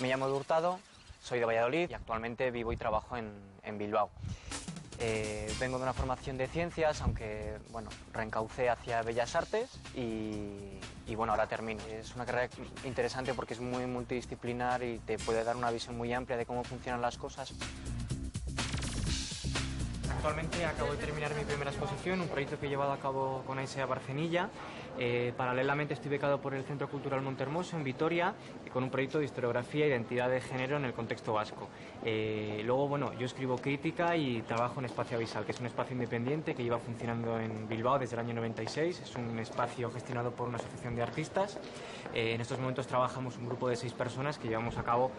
Me llamo Edu Hurtado, soy de Valladolid y actualmente vivo y trabajo en Bilbao. Vengo de una formación de ciencias, aunque bueno, reencaucé hacia Bellas Artes y bueno, ahora termino. Es una carrera interesante porque es muy multidisciplinar y te puede dar una visión muy amplia de cómo funcionan las cosas. Actualmente acabo de terminar mi primera exposición, un proyecto que he llevado a cabo con AISEA Barcenilla. Paralelamente estoy becado por el Centro Cultural Montehermoso en Vitoria con un proyecto de historiografía e identidad de género en el contexto vasco. Luego, bueno, yo escribo crítica y trabajo en Espacio Avisal, que es un espacio independiente que lleva funcionando en Bilbao desde el año 96. Es un espacio gestionado por una asociación de artistas. En estos momentos trabajamos un grupo de 6 personas que llevamos a cabo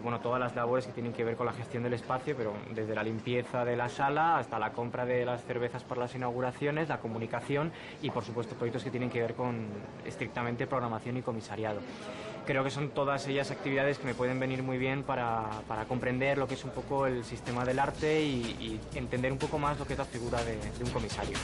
bueno, todas las labores que tienen que ver con la gestión del espacio, pero desde la limpieza de la sala hasta la compra de las cervezas para las inauguraciones, la comunicación y, por supuesto, proyectos que tienen que ver con estrictamente programación y comisariado. Creo que son todas ellas actividades que me pueden venir muy bien para comprender lo que es un poco el sistema del arte y entender un poco más lo que es la figura de un comisario.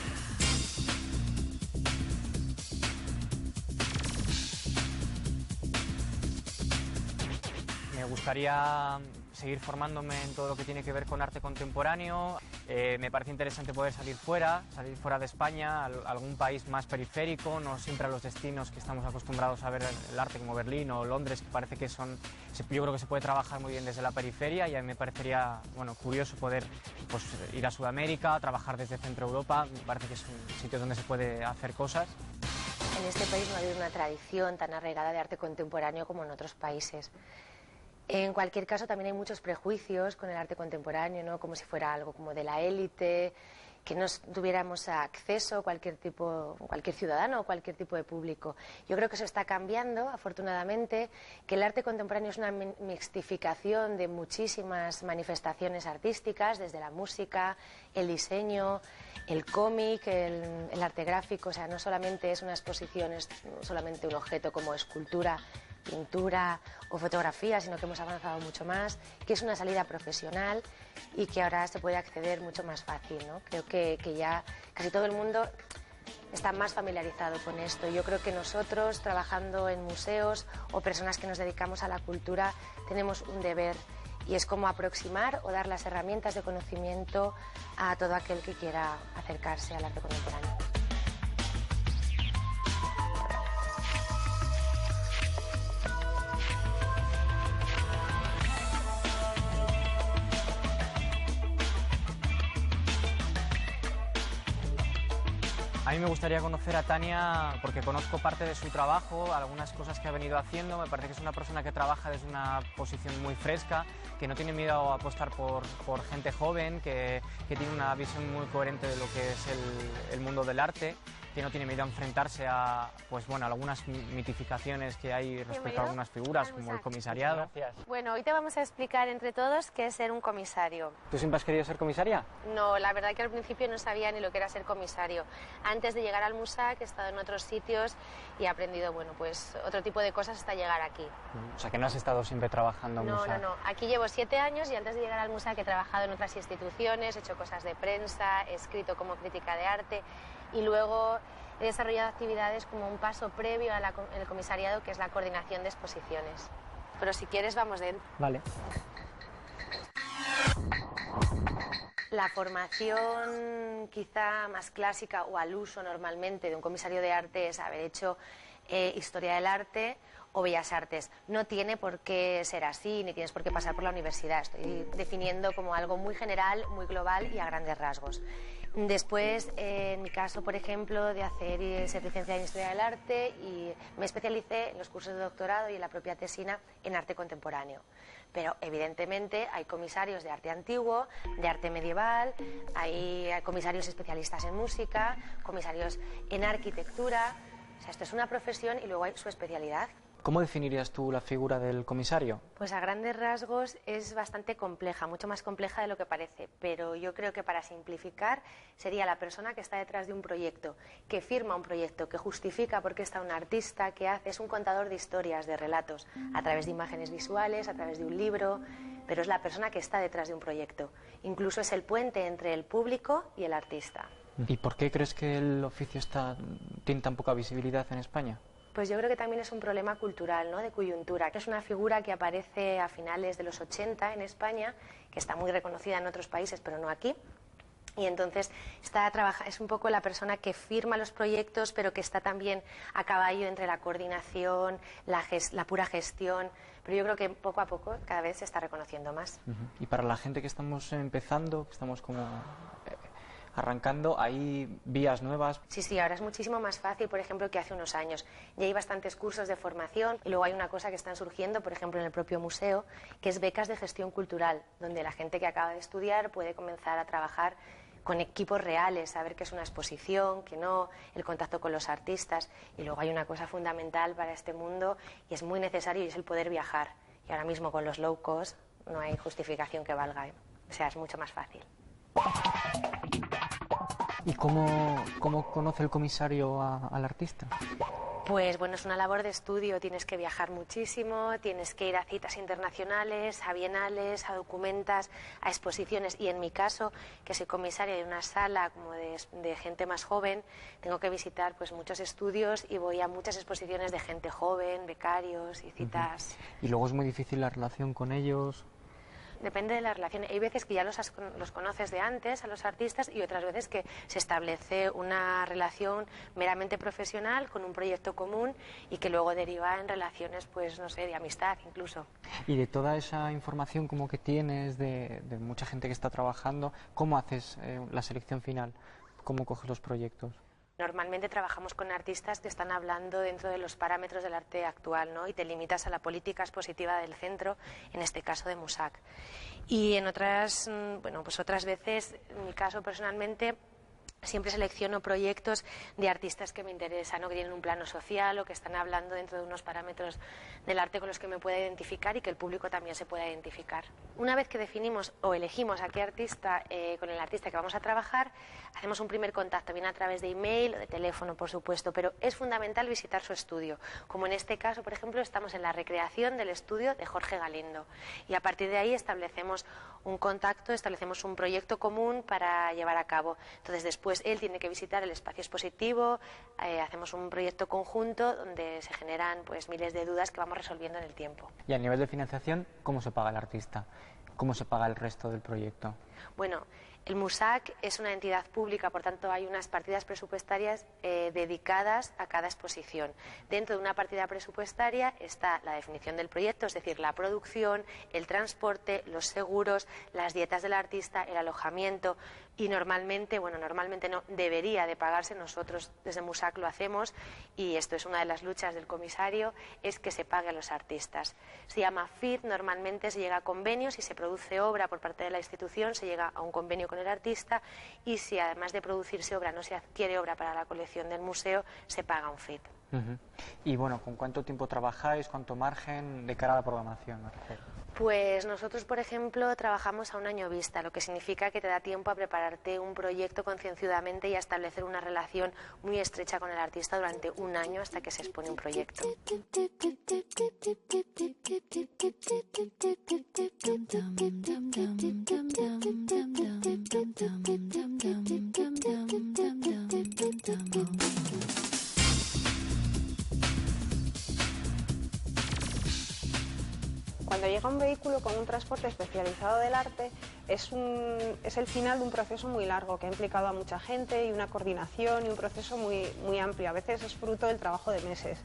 Me gustaría seguir formándome en todo lo que tiene que ver con arte contemporáneo. Me parece interesante poder salir fuera de España, a algún país más periférico, no siempre a los destinos que estamos acostumbrados a ver el arte como Berlín o Londres, que parece que son... Yo creo que se puede trabajar muy bien desde la periferia y a mí me parecería bueno, curioso poder pues, ir a Sudamérica, trabajar desde Centro Europa. Me parece que es un sitio donde se puede hacer cosas. En este país no ha habido una tradición tan arraigada de arte contemporáneo como en otros países. En cualquier caso, también hay muchos prejuicios con el arte contemporáneo, ¿no? Como si fuera algo como de la élite, que no tuviéramos acceso cualquier ciudadano o cualquier tipo de público. Yo creo que eso está cambiando, afortunadamente, que el arte contemporáneo es una mixtificación de muchísimas manifestaciones artísticas, desde la música, el diseño, el cómic, el arte gráfico. O sea, no solamente es una exposición, es solamente un objeto como escultura, pintura o fotografía, sino que hemos avanzado mucho más, que es una salida profesional y que ahora se puede acceder mucho más fácil, ¿no? Creo que ya casi todo el mundo está más familiarizado con esto. Yo creo que nosotros, trabajando en museos o personas que nos dedicamos a la cultura, tenemos un deber y es como aproximar o dar las herramientas de conocimiento a todo aquel que quiera acercarse al arte contemporáneo. A mí me gustaría conocer a Tania porque conozco parte de su trabajo, algunas cosas que ha venido haciendo. Me parece que es una persona que trabaja desde una posición muy fresca, que no tiene miedo a apostar por gente joven, que tiene una visión muy coherente de lo que es el mundo del arte, que no tiene miedo a enfrentarse a pues, bueno, algunas mitificaciones que hay respecto a algunas figuras, como el comisariado. Bueno, hoy te vamos a explicar entre todos qué es ser un comisario. ¿Tú siempre has querido ser comisaria? No, la verdad que al principio no sabía ni lo que era ser comisario. Antes de llegar al MUSAC he estado en otros sitios y he aprendido, bueno, pues otro tipo de cosas hasta llegar aquí. O sea, que no has estado siempre trabajando en MUSAC. No. Aquí llevo 7 años y antes de llegar al MUSAC he trabajado en otras instituciones, he hecho cosas de prensa, he escrito como crítica de arte y luego he desarrollado actividades como un paso previo al comisariado, que es la coordinación de exposiciones. Pero si quieres vamos dentro. Vale. La formación quizá más clásica o al uso normalmente de un comisario de arte es haber hecho historia del arte o bellas artes. No tiene por qué ser así, ni tienes por qué pasar por la universidad. Estoy definiendo como algo muy general, muy global y a grandes rasgos. Después, en mi caso, por ejemplo, de ser licenciada en historia del arte y me especialicé en los cursos de doctorado y en la propia tesina en arte contemporáneo. Pero evidentemente hay comisarios de arte antiguo, de arte medieval, hay comisarios especialistas en música, comisarios en arquitectura. O sea, esto es una profesión y luego hay su especialidad. ¿Cómo definirías tú la figura del comisario? Pues a grandes rasgos es bastante compleja, mucho más compleja de lo que parece, pero yo creo que para simplificar sería la persona que está detrás de un proyecto, que firma un proyecto, que justifica por qué está un artista, que es un contador de historias, de relatos, a través de imágenes visuales, a través de un libro, pero es la persona que está detrás de un proyecto. Incluso es el puente entre el público y el artista. ¿Y por qué crees que el oficio tiene tan poca visibilidad en España? Pues yo creo que también es un problema cultural, ¿no? De coyuntura, que es una figura que aparece a finales de los 80 en España, que está muy reconocida en otros países, pero no aquí. Y entonces es un poco la persona que firma los proyectos, pero que está también a caballo entre la coordinación, la pura gestión. Pero yo creo que poco a poco cada vez se está reconociendo más. Y para la gente que estamos empezando, que estamos como arrancando, ¿hay vías nuevas? Sí, ahora es muchísimo más fácil, por ejemplo, que hace unos años. Ya hay bastantes cursos de formación y luego hay una cosa que están surgiendo, por ejemplo, en el propio museo, que es becas de gestión cultural, donde la gente que acaba de estudiar puede comenzar a trabajar con equipos reales, saber qué es una exposición, qué no, el contacto con los artistas. Y luego hay una cosa fundamental para este mundo y es muy necesario y es el poder viajar. Y ahora mismo con los low cost no hay justificación que valga, ¿eh? O sea, es mucho más fácil. ¿Y cómo conoce el comisario al artista? Pues bueno, es una labor de estudio, tienes que viajar muchísimo, tienes que ir a citas internacionales, a bienales, a documentas, a exposiciones y en mi caso, que soy comisaria de una sala como de gente más joven, tengo que visitar pues muchos estudios y voy a muchas exposiciones de gente joven, becarios y citas. ¿Y luego es muy difícil la relación con ellos? Depende de la relación. Hay veces que ya los conoces de antes a los artistas y otras veces que se establece una relación meramente profesional con un proyecto común y que luego deriva en relaciones, pues no sé, de amistad incluso. Y de toda esa información como que tienes de mucha gente que está trabajando, ¿cómo haces la selección final? ¿Cómo coges los proyectos? Normalmente trabajamos con artistas que están hablando dentro de los parámetros del arte actual, ¿no? Y te limitas a la política expositiva del centro, en este caso de Musac. Y en otras, otras veces, en mi caso personalmente, siempre selecciono proyectos de artistas que me interesan, ¿no? Que tienen un plano social o que están hablando dentro de unos parámetros del arte con los que me pueda identificar y que el público también se pueda identificar. Una vez que definimos o elegimos a qué artista, con el artista que vamos a trabajar, hacemos un primer contacto, bien a través de email o de teléfono, por supuesto, pero es fundamental visitar su estudio. Como en este caso, por ejemplo, estamos en la recreación del estudio de Jorge Galindo y a partir de ahí establecemos un contacto, establecemos un proyecto común para llevar a cabo. Entonces, después él tiene que visitar el espacio expositivo, hacemos un proyecto conjunto donde se generan pues miles de dudas que vamos resolviendo en el tiempo. Y a nivel de financiación, ¿cómo se paga el artista? ¿Cómo se paga el resto del proyecto? Bueno, el Musac es una entidad pública, por tanto hay unas partidas presupuestarias dedicadas a cada exposición. Dentro de una partida presupuestaria está la definición del proyecto, es decir, la producción, el transporte, los seguros, las dietas del artista, el alojamiento y normalmente no, debería de pagarse, nosotros desde Musac lo hacemos y esto es una de las luchas del comisario, es que se pague a los artistas. Se llama FID, normalmente se llega a convenios y se produce obra por parte de la institución, se llega a un convenio con el artista y si además de producirse obra no se adquiere obra para la colección del museo, se paga un FID. Y bueno, ¿con cuánto tiempo trabajáis? ¿Cuánto margen de cara a la programación? Pues nosotros, por ejemplo, trabajamos a un año vista, lo que significa que te da tiempo a prepararte un proyecto concienzudamente y a establecer una relación muy estrecha con el artista durante un año hasta que se expone un proyecto. Cuando llega un vehículo con un transporte especializado del arte, es el final de un proceso muy largo que ha implicado a mucha gente y una coordinación y un proceso muy amplio. A veces es fruto del trabajo de meses.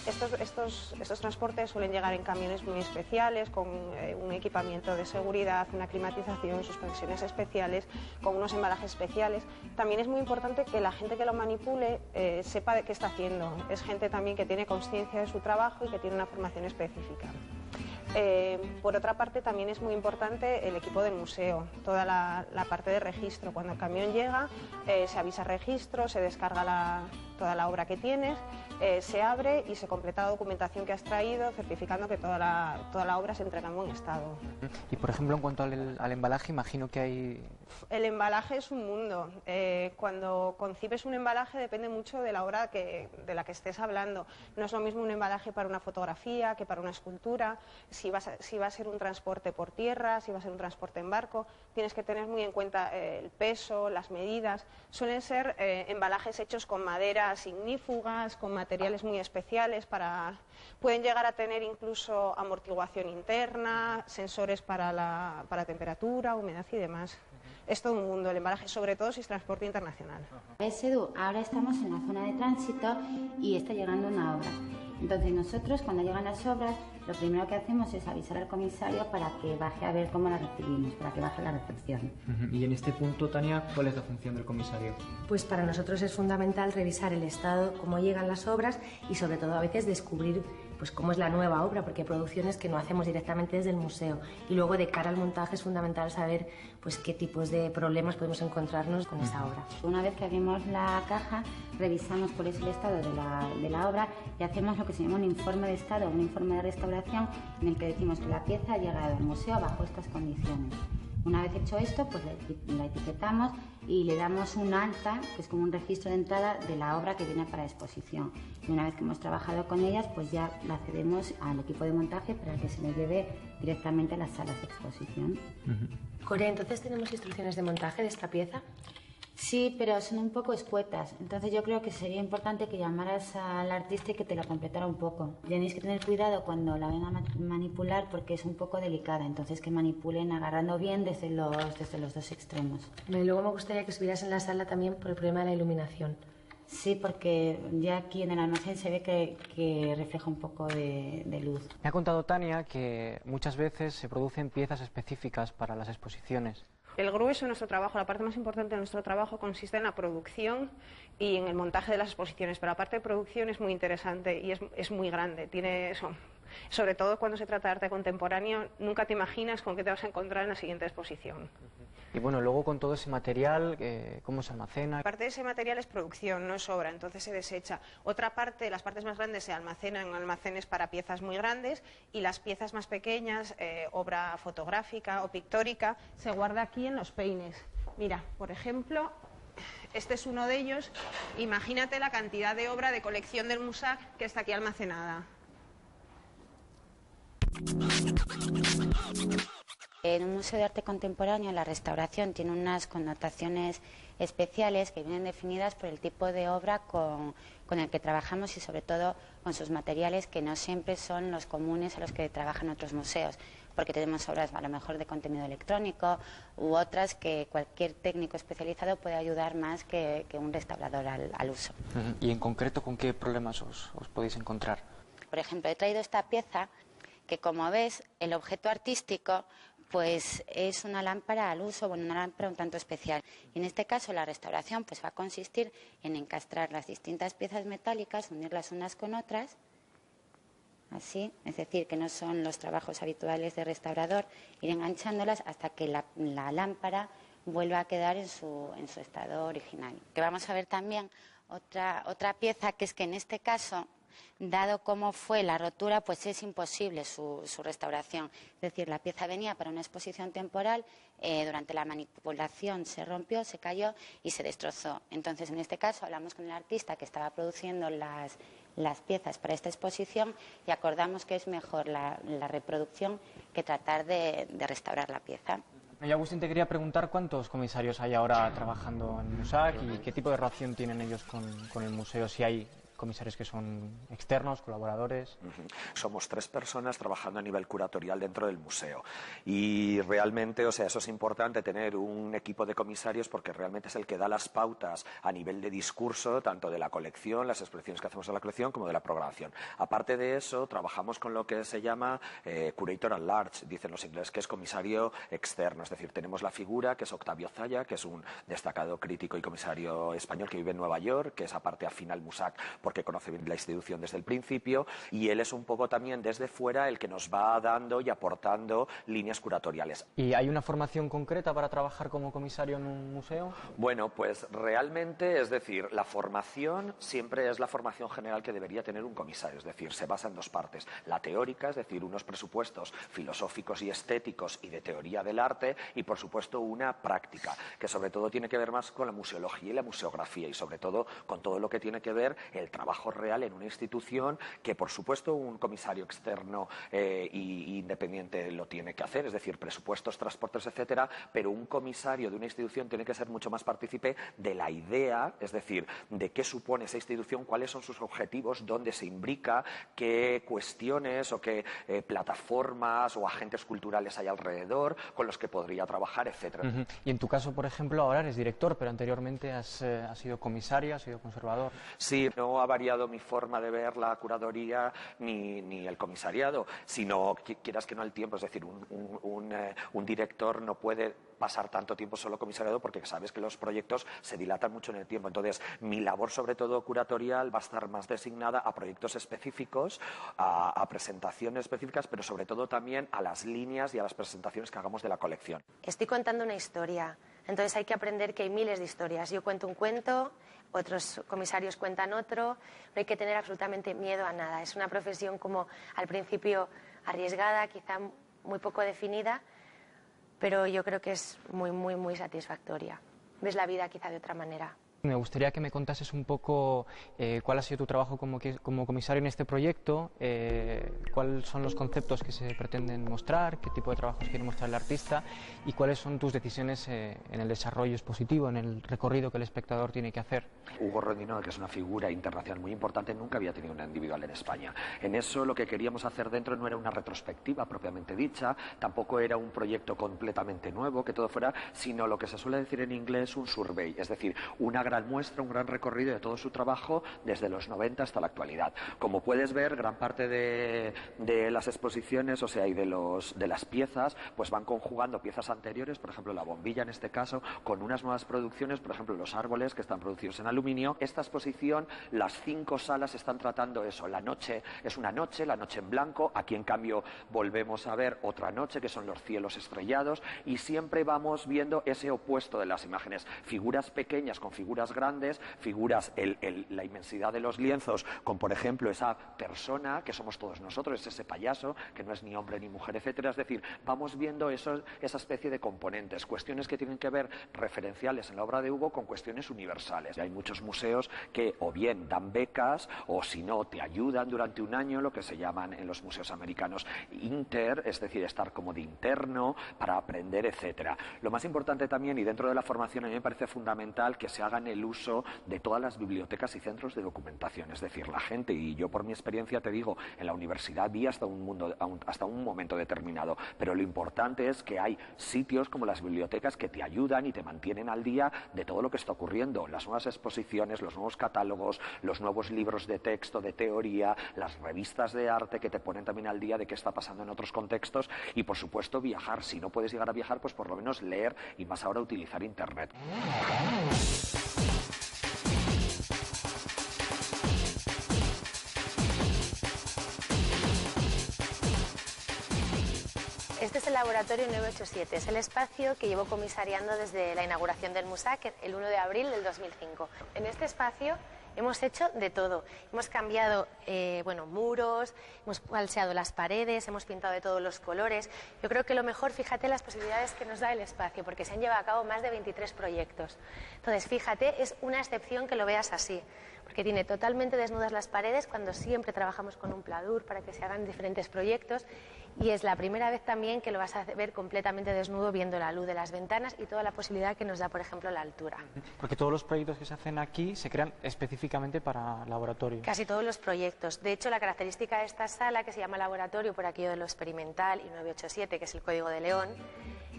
Estos transportes suelen llegar en camiones muy especiales, con un equipamiento de seguridad, una climatización, suspensiones especiales, con unos embalajes especiales. También es muy importante que la gente que lo manipule sepa de qué está haciendo. Es gente también que tiene conciencia de su trabajo y que tiene una formación específica. Por otra parte, también es muy importante el equipo del museo, toda la parte de registro. Cuando el camión llega, se avisa registro, se descarga toda la obra que tienes, se abre y se completa la documentación que has traído, certificando que toda la obra se entrega en buen estado. Y por ejemplo, en cuanto al embalaje, imagino que hay... El embalaje es un mundo. Cuando concibes un embalaje depende mucho de la obra de la que estés hablando. No es lo mismo un embalaje para una fotografía que para una escultura. Si va a ser un transporte por tierra, si va a ser un transporte en barco, tienes que tener muy en cuenta el peso, las medidas. Suelen ser embalajes hechos con madera obras ignífugas, con materiales muy especiales, pueden llegar a tener incluso amortiguación interna, sensores para temperatura, humedad y demás. Es todo un mundo el embalaje, sobre todo si es transporte internacional. Edu, ahora estamos en la zona de tránsito y está llegando una obra. Entonces nosotros, cuando llegan las obras, lo primero que hacemos es avisar al comisario para que baje a ver cómo las recibimos, para que baje la recepción. Y en este punto, Tania, ¿cuál es la función del comisario? Pues para nosotros es fundamental revisar el estado, cómo llegan las obras y sobre todo a veces descubrir pues cómo es la nueva obra, porque hay producciones que no hacemos directamente desde el museo. Y luego de cara al montaje es fundamental saber pues qué tipos de problemas podemos encontrarnos con esa obra. Una vez que abrimos la caja, revisamos cuál es el estado de la obra y hacemos lo que se llama un informe de estado, un informe de restauración, en el que decimos que la pieza ha llegado al museo bajo estas condiciones. Una vez hecho esto, pues la etiquetamos y le damos un alta, que es como un registro de entrada de la obra que viene para exposición. Y una vez que hemos trabajado con ellas, pues ya la cedemos al equipo de montaje para que se le lleve directamente a las salas de exposición. Corea, ¿entonces tenemos instrucciones de montaje de esta pieza? Sí, pero son un poco escuetas. Entonces yo creo que sería importante que llamaras al artista y que te la completara un poco. Tenéis que tener cuidado cuando la ven a manipular porque es un poco delicada. Entonces que manipulen agarrando bien desde los dos extremos. Y luego me gustaría que estuvieras en la sala también por el problema de la iluminación. Sí, porque ya aquí en el almacén se ve que refleja un poco de luz. Me ha contado Tania que muchas veces se producen piezas específicas para las exposiciones. El grueso de nuestro trabajo, la parte más importante de nuestro trabajo consiste en la producción y en el montaje de las exposiciones, pero la parte de producción es muy interesante y es muy grande, tiene eso. Sobre todo cuando se trata de arte contemporáneo, nunca te imaginas con qué te vas a encontrar en la siguiente exposición. Y bueno, luego con todo ese material, ¿cómo se almacena? Parte de ese material es producción, no es obra, entonces se desecha. Otra parte, las partes más grandes se almacenan en almacenes para piezas muy grandes y las piezas más pequeñas, obra fotográfica o pictórica, se guarda aquí en los peines. Mira, por ejemplo, este es uno de ellos. Imagínate la cantidad de obra de colección del Musac que está aquí almacenada. En un museo de arte contemporáneo la restauración tiene unas connotaciones especiales que vienen definidas por el tipo de obra con el que trabajamos y sobre todo con sus materiales que no siempre son los comunes a los que trabajan otros museos, porque tenemos obras a lo mejor de contenido electrónico u otras que cualquier técnico especializado puede ayudar más que un restaurador al uso. ¿Y en concreto con qué problemas os podéis encontrar? Por ejemplo, he traído esta pieza que, como ves, el objeto artístico pues es una lámpara al uso, bueno, una lámpara un tanto especial. Y en este caso la restauración pues va a consistir en encastrar las distintas piezas metálicas, unirlas unas con otras, así, es decir, que no son los trabajos habituales de restaurador, ir enganchándolas hasta que la lámpara vuelva a quedar en su estado original. Que vamos a ver también otra pieza, que es que en este caso, dado cómo fue la rotura, pues es imposible su restauración. Es decir, la pieza venía para una exposición temporal, durante la manipulación se rompió, se cayó y se destrozó. Entonces, en este caso, hablamos con el artista que estaba produciendo las piezas para esta exposición y acordamos que es mejor la reproducción que tratar de restaurar la pieza. Y Agustín, te quería preguntar cuántos comisarios hay ahora trabajando en Musac y qué tipo de relación tienen ellos con el museo, si hay comisarios que son externos, colaboradores. Somos 3 personas trabajando a nivel curatorial dentro del museo y realmente, o sea, eso es importante, tener un equipo de comisarios porque realmente es el que da las pautas a nivel de discurso, tanto de la colección, las exposiciones que hacemos de la colección, como de la programación. Aparte de eso, trabajamos con lo que se llama curator at large, dicen los ingleses, que es comisario externo, es decir, tenemos la figura que es Octavio Zaya, que es un destacado crítico y comisario español que vive en Nueva York, que es aparte afín al Musac porque conoce bien la institución desde el principio, y él es un poco también desde fuera el que nos va dando y aportando líneas curatoriales. ¿Y hay una formación concreta para trabajar como comisario en un museo? Bueno, pues realmente, es decir, la formación siempre es la formación general que debería tener un comisario, es decir, se basa en 2 partes. La teórica, es decir, unos presupuestos filosóficos y estéticos y de teoría del arte, y por supuesto una práctica, que sobre todo tiene que ver más con la museología y la museografía, y sobre todo con todo lo que tiene que ver el trabajo real en una institución que, por supuesto, un comisario externo y independiente lo tiene que hacer, es decir, presupuestos, transportes, etcétera, pero un comisario de una institución tiene que ser mucho más partícipe de la idea, es decir, de qué supone esa institución, cuáles son sus objetivos, dónde se imbrica, qué cuestiones o qué plataformas o agentes culturales hay alrededor con los que podría trabajar, etcétera. Y en tu caso, por ejemplo, ahora eres director, pero anteriormente has sido comisario, has sido conservador. Sí, no ha variado mi forma de ver la curaduría ni el comisariado, sino, quieras que no, el tiempo. Es decir, un director no puede pasar tanto tiempo solo comisariado porque sabes que los proyectos se dilatan mucho en el tiempo. Entonces, mi labor, sobre todo curatorial, va a estar más designada a proyectos específicos, a presentaciones específicas, pero sobre todo también a las líneas y a las presentaciones que hagamos de la colección. Estoy contando una historia, entonces hay que aprender que hay miles de historias. Yo cuento un cuento, otros comisarios cuentan otro, no hay que tener absolutamente miedo a nada. Es una profesión como al principio arriesgada, quizá muy poco definida, pero yo creo que es muy, muy, muy satisfactoria. Ves la vida quizá de otra manera. Me gustaría que me contases un poco cuál ha sido tu trabajo como comisario en este proyecto, cuáles son los conceptos que se pretenden mostrar, qué tipo de trabajos quiere mostrar el artista y cuáles son tus decisiones en el desarrollo expositivo, en el recorrido que el espectador tiene que hacer. Hugo Rondinó, que es una figura internacional muy importante, nunca había tenido una individual en España. En eso lo que queríamos hacer dentro no era una retrospectiva propiamente dicha, tampoco era un proyecto completamente nuevo, que todo fuera, sino lo que se suele decir en inglés un survey, es decir, una gran muestra, un gran recorrido de todo su trabajo desde los 90 hasta la actualidad. Como puedes ver, gran parte de las exposiciones, o sea, y de las piezas, pues van conjugando piezas anteriores, por ejemplo, la bombilla en este caso, con unas nuevas producciones, por ejemplo, los árboles que están producidos en aluminio. Esta exposición, las 5 salas están tratando eso. La noche es una noche, la noche en blanco. Aquí, en cambio, volvemos a ver otra noche, que son los cielos estrellados, y siempre vamos viendo ese opuesto de las imágenes. Figuras pequeñas con figuras grandes, figuras, la inmensidad de los lienzos, con, por ejemplo, esa persona que somos todos nosotros, es ese payaso, que no es ni hombre ni mujer, etcétera. Es decir, vamos viendo esa especie de componentes, cuestiones que tienen que ver referenciales en la obra de Hugo con cuestiones universales. Y hay muchos museos que o bien dan becas o, si no, te ayudan durante un año, lo que se llaman en los museos americanos inter, es decir, estar como de interno para aprender, etcétera. Lo más importante también, y dentro de la formación, a mí me parece fundamental que se hagan el uso de todas las bibliotecas y centros de documentación. Es decir, la gente, y yo por mi experiencia te digo, en la universidad vi hasta un momento determinado, pero lo importante es que hay sitios como las bibliotecas que te ayudan y te mantienen al día de todo lo que está ocurriendo, las nuevas exposiciones, los nuevos catálogos, los nuevos libros de texto, de teoría, las revistas de arte que te ponen también al día de qué está pasando en otros contextos y, por supuesto, viajar. Si no puedes llegar a viajar, pues por lo menos leer y más ahora utilizar Internet. Este es el laboratorio 987, es el espacio que llevo comisariando desde la inauguración del MUSAC el 1 de abril del 2005. En este espacio hemos hecho de todo. Hemos cambiado muros, hemos falseado las paredes, hemos pintado de todos los colores. Yo creo que lo mejor, fíjate las posibilidades que nos da el espacio, porque se han llevado a cabo más de 23 proyectos. Entonces, fíjate, es una excepción que lo veas así, porque tiene totalmente desnudas las paredes cuando siempre trabajamos con un pladur para que se hagan diferentes proyectos. Y es la primera vez también que lo vas a ver completamente desnudo, viendo la luz de las ventanas y toda la posibilidad que nos da, por ejemplo, la altura. Porque todos los proyectos que se hacen aquí se crean específicamente para laboratorio. Casi todos los proyectos. De hecho, la característica de esta sala, que se llama laboratorio por aquello de lo experimental, y 987, que es el código de León,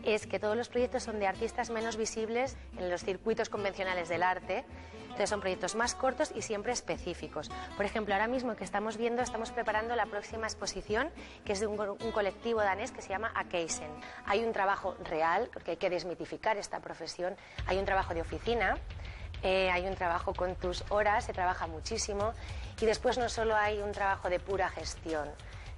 es que todos los proyectos son de artistas menos visibles en los circuitos convencionales del arte. Entonces son proyectos más cortos y siempre específicos. Por ejemplo, ahora mismo que estamos preparando la próxima exposición, que es de un colectivo danés que se llama Akeisen. Hay un trabajo real, porque hay que desmitificar esta profesión, hay un trabajo de oficina, hay un trabajo con tus horas, se trabaja muchísimo, y después no solo hay un trabajo de pura gestión,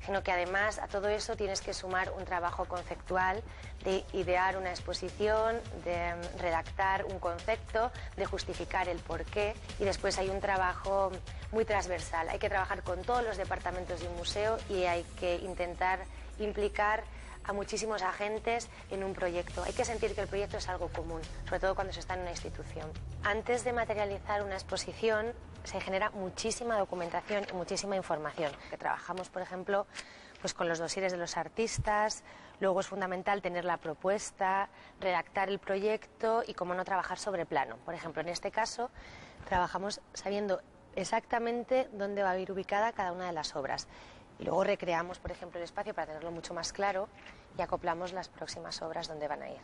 sino que además a todo eso tienes que sumar un trabajo conceptual de idear una exposición, de redactar un concepto, de justificar el porqué, y después hay un trabajo muy transversal. Hay que trabajar con todos los departamentos de un museo y hay que intentar implicar a muchísimos agentes en un proyecto. Hay que sentir que el proyecto es algo común, sobre todo cuando se está en una institución. Antes de materializar una exposición, se genera muchísima documentación y muchísima información. Que trabajamos, por ejemplo, pues con los dosieres de los artistas, luego es fundamental tener la propuesta, redactar el proyecto y, como no, trabajar sobre plano. Por ejemplo, en este caso, trabajamos sabiendo exactamente dónde va a ir ubicada cada una de las obras. Y luego recreamos, por ejemplo, el espacio para tenerlo mucho más claro y acoplamos las próximas obras donde van a ir.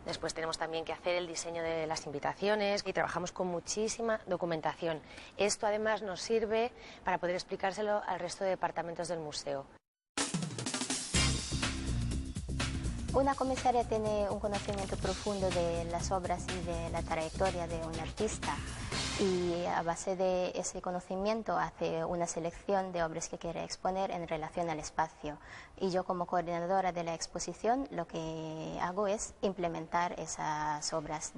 Después tenemos también que hacer el diseño de las invitaciones y trabajamos con muchísima documentación. Esto además nos sirve para poder explicárselo al resto de departamentos del museo. Una comisaria tiene un conocimiento profundo de las obras y de la trayectoria de un artista, y a base de ese conocimiento hace una selección de obras que quiere exponer en relación al espacio. Y yo, como coordinadora de la exposición, lo que hago es implementar esas obras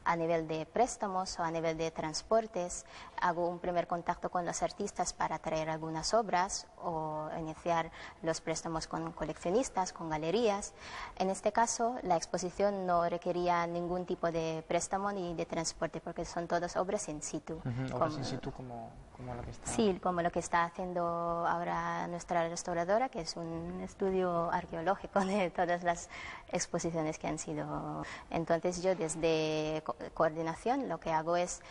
a nivel de préstamos o a nivel de transportes. Hago un primer contacto con los artistas para traer algunas obras o iniciar los préstamos con coleccionistas, con galerías. En este caso, la exposición no requería ningún tipo de préstamo ni de transporte, porque son todas obras in situ. Obras in situ como lo que está... Sí, como lo que está haciendo ahora nuestra restauradora, que es un estudio arqueológico de todas las exposiciones que han sido. Entonces yo, desde coordinación, lo que hago es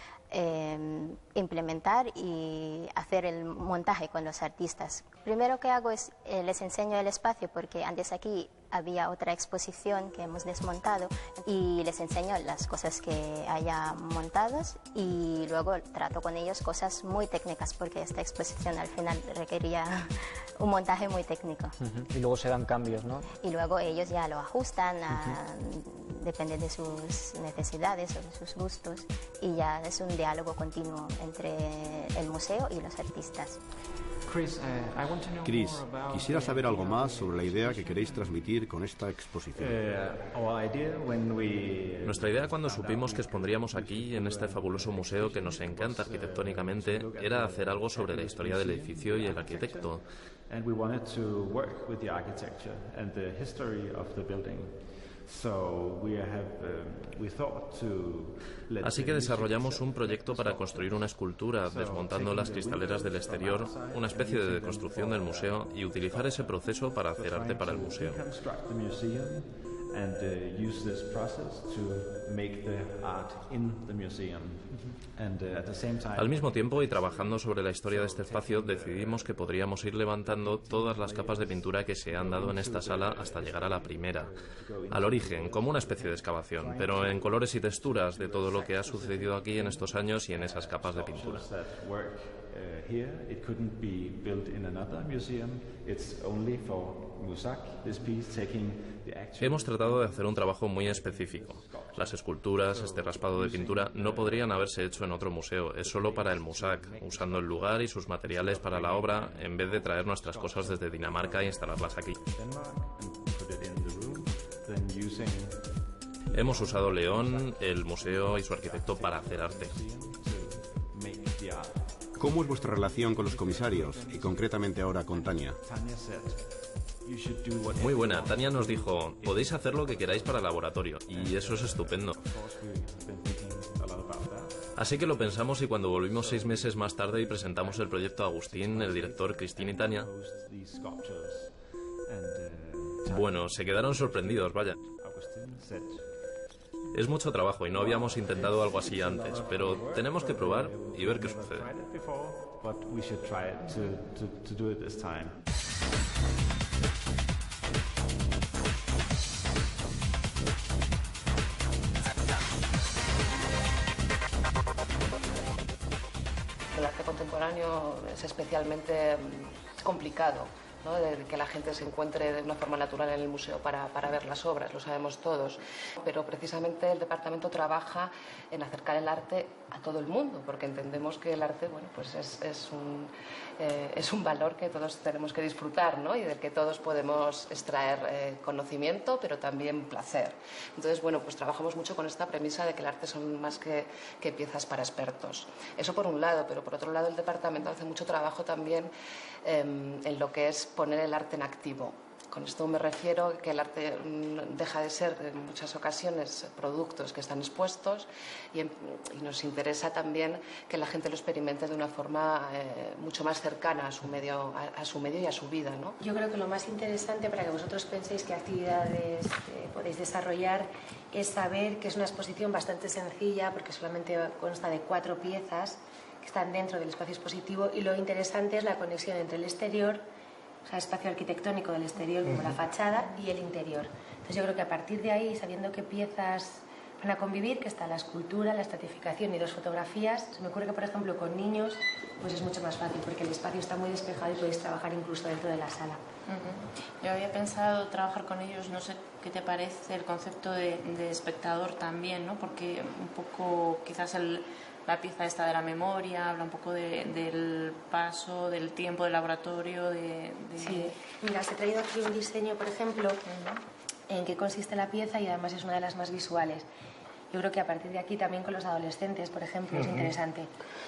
implementar y hacer el montaje con los artistas. Primero que hago es les enseño el espacio, porque antes aquí había otra exposición que hemos desmontado, y les enseño las cosas que haya montadas, y luego trato con ellos cosas muy técnicas, porque esta exposición al final requería un montaje muy técnico. Y luego se dan cambios, ¿no? Y luego ellos ya lo ajustan, depende de sus necesidades o de sus gustos, y ya es un diálogo continuo entre el museo y los artistas. Chris, quisiera saber algo más sobre la idea que queréis transmitir con esta exposición. Nuestra idea, cuando supimos que expondríamos aquí, en este fabuloso museo que nos encanta arquitectónicamente, era hacer algo sobre la historia del edificio y el arquitecto. Así que desarrollamos un proyecto para construir una escultura desmontando las cristaleras del exterior, una especie de deconstrucción del museo, y utilizar ese proceso para hacer arte para el museo. Al mismo tiempo, y trabajando sobre la historia de este espacio, decidimos que podríamos ir levantando todas las capas de pintura que se han dado en esta sala hasta llegar a la primera, al origen, como una especie de excavación, pero en colores y texturas de todo lo que ha sucedido aquí en estos años y en esas capas de pintura. Hemos tratado de hacer un trabajo muy específico. Las esculturas, este raspado de pintura, no podrían haberse hecho en otro museo. Es solo para el Musac, usando el lugar y sus materiales para la obra, en vez de traer nuestras cosas desde Dinamarca e instalarlas aquí. Hemos usado León, el museo y su arquitecto para hacer arte. ¿Cómo es vuestra relación con los comisarios y concretamente ahora con Tania? Muy buena. Tania nos dijo, podéis hacer lo que queráis para el laboratorio, y eso es estupendo. Así que lo pensamos, y cuando volvimos 6 meses más tarde y presentamos el proyecto a Agustín, el director, Cristina y Tania, bueno, se quedaron sorprendidos, vaya. Es mucho trabajo y no habíamos intentado algo así antes, pero tenemos que probar y ver qué sucede. El arte contemporáneo es especialmente complicado, ¿no? De que la gente se encuentre de una forma natural en el museo para ver las obras, lo sabemos todos. Pero precisamente el departamento trabaja en acercar el arte a todo el mundo, porque entendemos que el arte, bueno, pues es un valor que todos tenemos que disfrutar, ¿no? Y del que todos podemos extraer conocimiento, pero también placer. Entonces, bueno, pues trabajamos mucho con esta premisa de que el arte son más que piezas para expertos. Eso por un lado, pero por otro lado el departamento hace mucho trabajo también en lo que es poner el arte en activo. Con esto me refiero que el arte deja de ser en muchas ocasiones productos que están expuestos y nos interesa también que la gente lo experimente de una forma mucho más cercana a su medio y a su vida, ¿no? Yo creo que lo más interesante para que vosotros penséis qué actividades podéis desarrollar es saber que es una exposición bastante sencilla porque solamente consta de 4 piezas que están dentro del espacio expositivo y lo interesante es la conexión entre el exterior, o sea, el espacio arquitectónico del exterior como la fachada y el interior. Entonces yo creo que a partir de ahí, sabiendo qué piezas van a convivir, que está la escultura, la estratificación y 2 fotografías, se me ocurre que por ejemplo con niños pues es mucho más fácil porque el espacio está muy despejado y podéis trabajar incluso dentro de la sala. Yo había pensado trabajar con ellos, no sé qué te parece el concepto de espectador también, ¿no? Porque un poco quizás la pieza esta de la memoria habla un poco del paso, del tiempo del laboratorio, Sí, mira, os he traído aquí un diseño, por ejemplo, en qué consiste la pieza y además es una de las más visuales. Yo creo que a partir de aquí también con los adolescentes, por ejemplo, es interesante.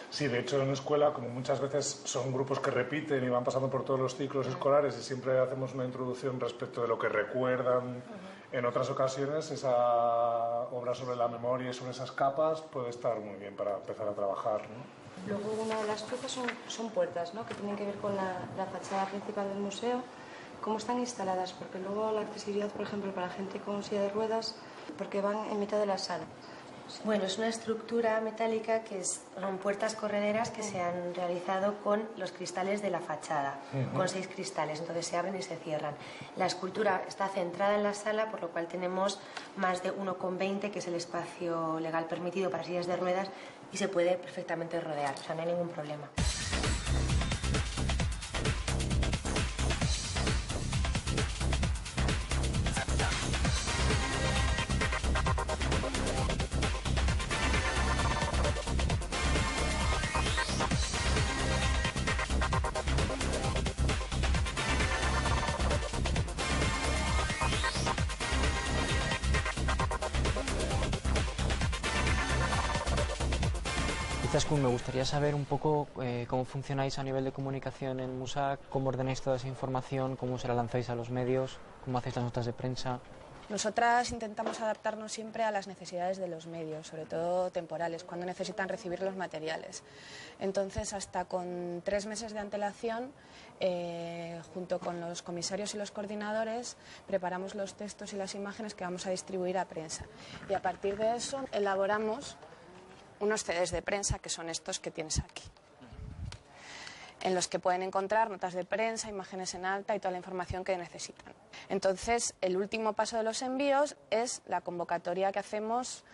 Sí, de hecho en la escuela, como muchas veces son grupos que repiten y van pasando por todos los ciclos escolares y siempre hacemos una introducción respecto de lo que recuerdan en otras ocasiones, esa obra sobre la memoria y sobre esas capas puede estar muy bien para empezar a trabajar, ¿no? Luego una de las piezas son puertas, ¿no? Que tienen que ver con la fachada principal del museo. ¿Cómo están instaladas? Porque luego la accesibilidad, por ejemplo, para gente con silla de ruedas, porque van en mitad de la sala. Bueno, es una estructura metálica que son puertas correderas que se han realizado con los cristales de la fachada, con 6 cristales, entonces se abren y se cierran. La escultura está centrada en la sala, por lo cual tenemos más de 1,20, que es el espacio legal permitido para sillas de ruedas, y se puede perfectamente rodear, o sea, no hay ningún problema. Izaskun, me gustaría saber un poco cómo funcionáis a nivel de comunicación en Musac, cómo ordenáis toda esa información, cómo se la lanzáis a los medios, cómo hacéis las notas de prensa. Nosotras intentamos adaptarnos siempre a las necesidades de los medios, sobre todo temporales, cuando necesitan recibir los materiales. Entonces, hasta con 3 meses de antelación, junto con los comisarios y los coordinadores, preparamos los textos y las imágenes que vamos a distribuir a prensa. Y a partir de eso, elaboramos unos CDs de prensa, que son estos que tienes aquí, en los que pueden encontrar notas de prensa, imágenes en alta y toda la información que necesitan. Entonces, el último paso de los envíos es la convocatoria que hacemos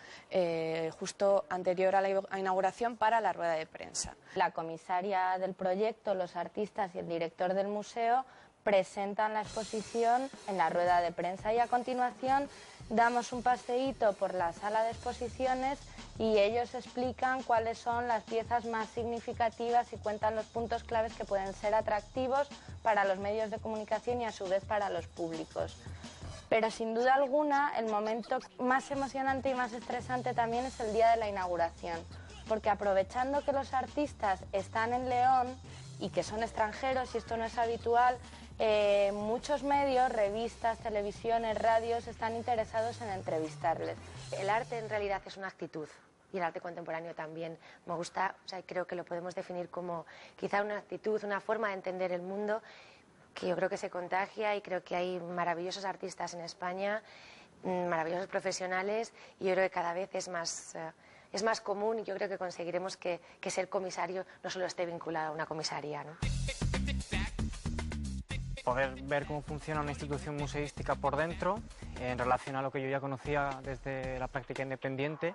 justo anterior a la inauguración para la rueda de prensa. La comisaria del proyecto, los artistas y el director del museo presentan la exposición en la rueda de prensa y a continuación damos un paseíto por la sala de exposiciones y ellos explican cuáles son las piezas más significativas y cuentan los puntos claves que pueden ser atractivos para los medios de comunicación y a su vez para los públicos. Pero sin duda alguna el momento más emocionante y más estresante también es el día de la inauguración, porque aprovechando que los artistas están en León y que son extranjeros y esto no es habitual, muchos medios, revistas, televisiones, radios están interesados en entrevistarles. El arte en realidad es una actitud y el arte contemporáneo también. Me gusta, o sea, creo que lo podemos definir como quizá una actitud, una forma de entender el mundo que yo creo que se contagia y creo que hay maravillosos artistas en España, maravillosos profesionales y yo creo que cada vez es más común y yo creo que conseguiremos que ser comisario no solo esté vinculado a una comisaría, ¿no? Poder ver cómo funciona una institución museística por dentro, en relación a lo que yo ya conocía desde la práctica independiente,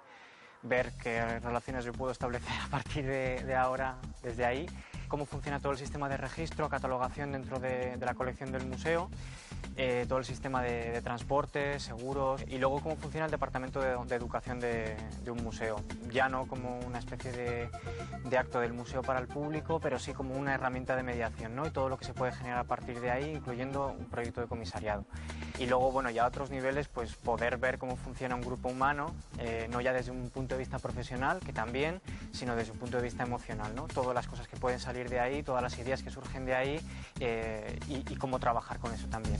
ver qué relaciones yo puedo establecer a partir de ahora, desde ahí, cómo funciona todo el sistema de registro, catalogación dentro de la colección del museo, todo el sistema de transporte, seguros y luego cómo funciona el departamento de educación de un museo. Ya no como una especie de acto del museo para el público, pero sí como una herramienta de mediación, ¿no? Y todo lo que se puede generar a partir de ahí, incluyendo un proyecto de comisariado. Y luego, bueno, ya a otros niveles, pues poder ver cómo funciona un grupo humano, no ya desde un punto de vista profesional, que también, sino desde un punto de vista emocional, ¿no? Todas las cosas que pueden salir de ahí, todas las ideas que surgen de ahí y cómo trabajar con eso también.